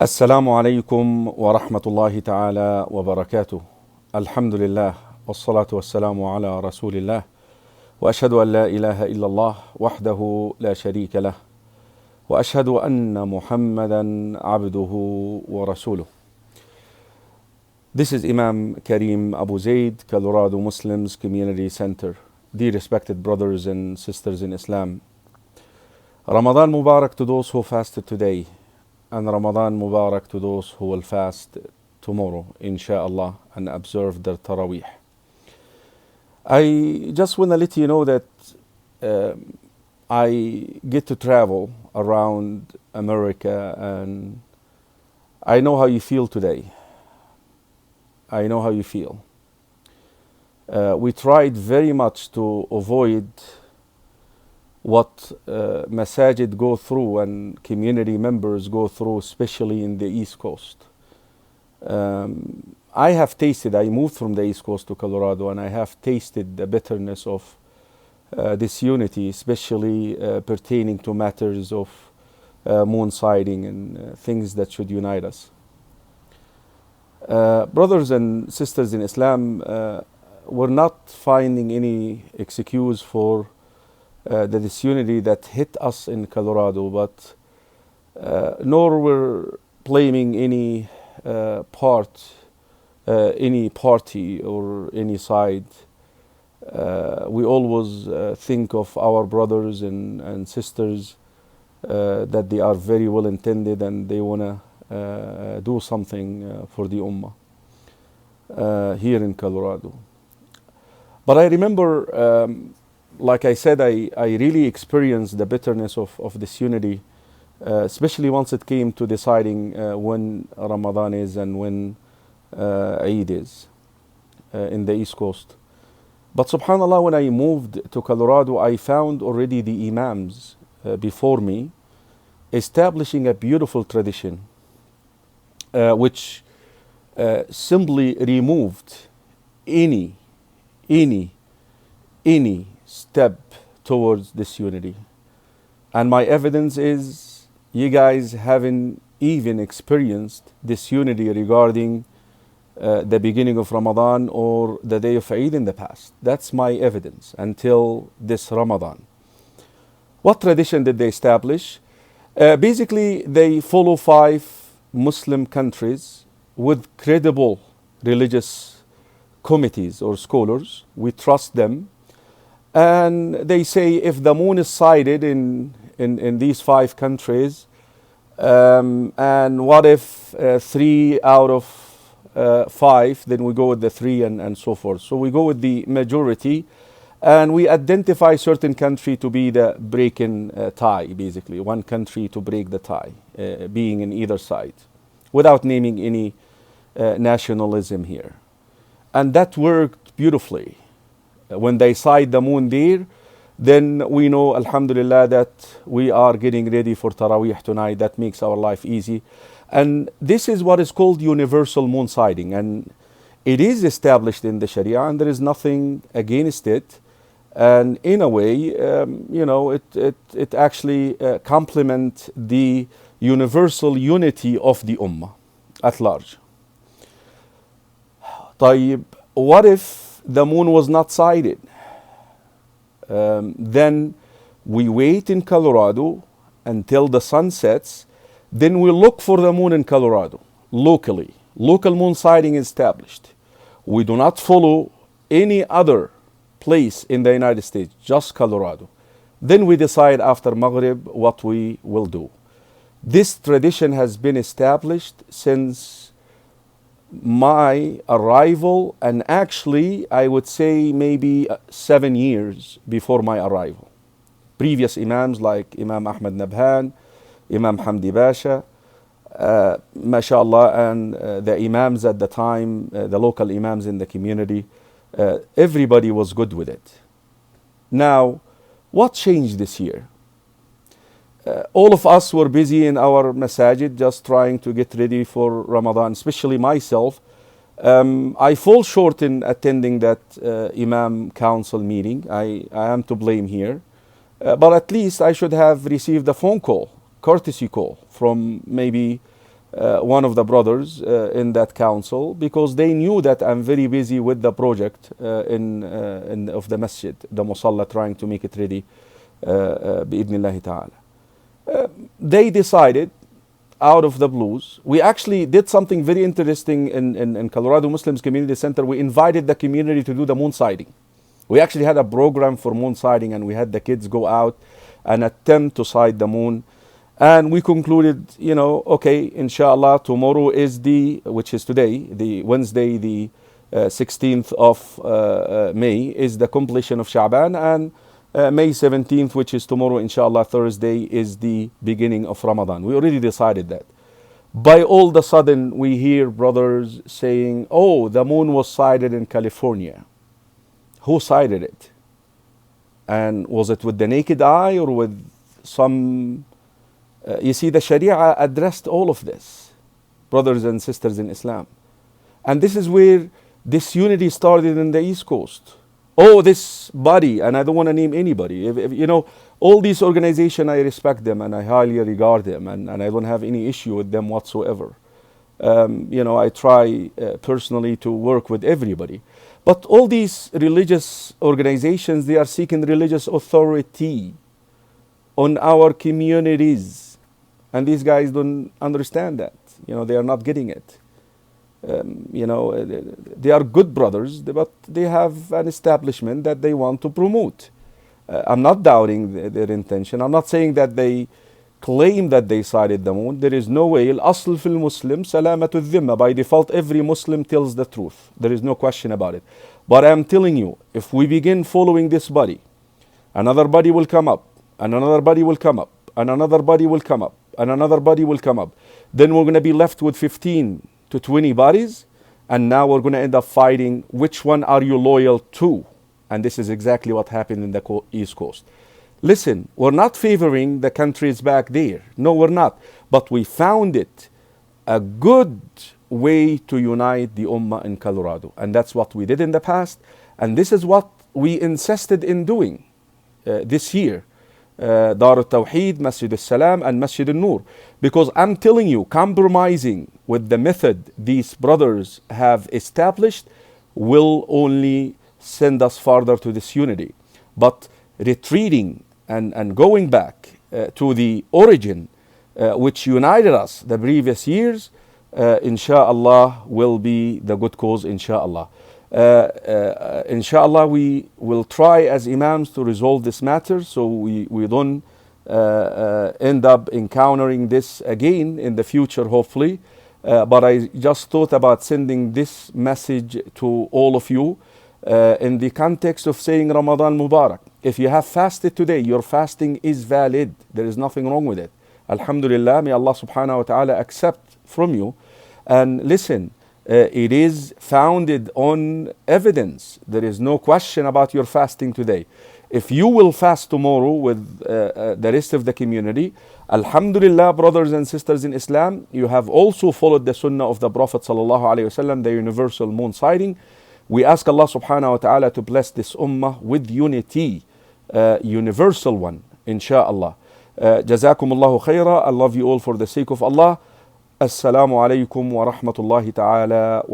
السلام عليكم ورحمة الله تعالى وبركاته. الحمد لله والصلاة والسلام على رسول الله وأشهد أن لا إله إلا الله وحده لا شريك له وأشهد أن محمدا عبده ورسوله. This is Imam Karim AbuZaid, Colorado Muslims Community Center. Dear respected brothers and sisters in Islam, Ramadan Mubarak to those who fasted today, and Ramadan Mubarak to those who will fast tomorrow, inshallah, and observe their Taraweeh. I just want to let you know that I get to travel around America, and I know how you feel today. I know how you feel. We tried very much to avoid what masajid go through and community members go through, especially in the East Coast. I have tasted, I moved from the East Coast to Colorado, and I have tasted the bitterness of this unity, especially pertaining to matters of moon sighting and things that should unite us. Brothers and sisters in Islam, we're not finding any excuse for the disunity that hit us in Colorado, but nor we're blaming any any party or any side. We always think of our brothers and sisters that they are very well intended and they want to do something for the Ummah here in Colorado. But I remember, like I said, I really experienced the bitterness of this unity, especially once it came to deciding when Ramadan is and when Eid is in the East Coast. But subhanAllah, when I moved to Colorado, I found already the Imams before me establishing a beautiful tradition which simply removed any step towards this unity. And my evidence is you guys haven't even experienced this unity regarding the beginning of Ramadan or the day of Eid in the past. That's my evidence until this Ramadan. What tradition did they establish? Basically, they follow 5 Muslim countries with credible religious committees or scholars. We trust them. And they say if the moon is sighted in these 5 countries, and what if 3 out of 5, then we go with the 3 and so forth. So we go with the majority, and we identify certain country to be the breaking tie, basically. One country to break the tie, being in either side, without naming any nationalism here. And that worked beautifully. When they sight the moon there, then we know, alhamdulillah, that we are getting ready for Taraweeh tonight. That makes our life easy. And this is what is called universal moon sighting. And it is established in the Sharia, and there is nothing against it. And in a way, it actually complements the universal unity of the Ummah at large. طيب, what if the moon was not sighted? Then we wait in Colorado until the sun sets. Then we look for the moon in Colorado, locally. Local moon sighting is established. We do not follow any other place in the United States, just Colorado. Then we decide after Maghrib what we will do. This tradition has been established since my arrival, and actually I would say maybe 7 years before my arrival. Previous Imams like Imam Ahmad Nabhan, Imam Hamdi Basha, mashallah, and the Imams at the time, the local Imams in the community, everybody was good with it. Now, what changed this year? All of us were busy in our masajid just trying to get ready for Ramadan, especially myself. I fall short in attending that Imam Council meeting. I am to blame here. But at least I should have received a phone call, courtesy call from maybe one of the brothers in that council, because they knew that I'm very busy with the project of the masjid, the musalla, trying to make it ready بإذن ta'ala. They decided out of the blues. We actually did something very interesting in Colorado Muslims Community Center. We invited the community to do the moon sighting. We actually had a program for moon sighting, and we had the kids go out and attempt to sight the moon. And we concluded, okay, inshallah, tomorrow is which is today, the Wednesday, the 16th of May, is the completion of Sha'ban, and May 17th, which is tomorrow, inshallah, Thursday, is the beginning of Ramadan. We already decided that. By all of a sudden, we hear brothers saying, oh, the moon was sighted in California. Who sighted it? And was it with the naked eye or with some... you see, the Sharia addressed all of this, brothers and sisters in Islam. And this is where disunity started in the East Coast. Oh, this body, and I don't want to name anybody. All these organizations, I respect them and I highly regard them, and I don't have any issue with them whatsoever. I try personally to work with everybody. But all these religious organizations, they are seeking religious authority on our communities. And these guys don't understand that. They are not getting it. They are good brothers, but they have an establishment that they want to promote. I'm not doubting their intention. I'm not saying that they claim that they sighted the moon. There is no way. Al-asl fil Muslim salamatu dhimma. By default, every Muslim tells the truth. There is no question about it. But I'm telling you, if we begin following this body, another body will come up, and another body will come up, and another body will come up, and another body will come up. Then we're going to be left with 15 to 20 bodies, and now we're going to end up fighting which one are you loyal to. And this is exactly what happened in the East Coast. Listen, we're not favoring the countries back there. No, we're not. But we found it a good way to unite the Ummah in Colorado. And that's what we did in the past. And this is what we insisted in doing this year. Dar al-Tawheed, Masjid al-Salam, and Masjid al-Nur. Because I'm telling you, compromising with the method these brothers have established will only send us farther to disunity. But retreating and going back to the origin which united us the previous years, insha'Allah, will be the good cause, insha'Allah. Inshallah, we will try as Imams to resolve this matter so we don't end up encountering this again in the future, hopefully. But I just thought about sending this message to all of you in the context of saying Ramadan Mubarak. If you have fasted today, your fasting is valid. There is nothing wrong with it. Alhamdulillah, may Allah subhanahu wa ta'ala accept from you. And listen, it is founded on evidence. There is no question about your fasting today. If you will fast tomorrow with the rest of the community, alhamdulillah, brothers and sisters in Islam, you have also followed the sunnah of the Prophet sallallahu alaihi wasallam, the universal moon sighting. We ask Allah subhanahu wa ta'ala to bless this ummah with unity, universal one, insha'Allah. Jazakumullahu khaira. I love you all for the sake of Allah. Assalamu alaikum wa rahmatullahi ta'ala wa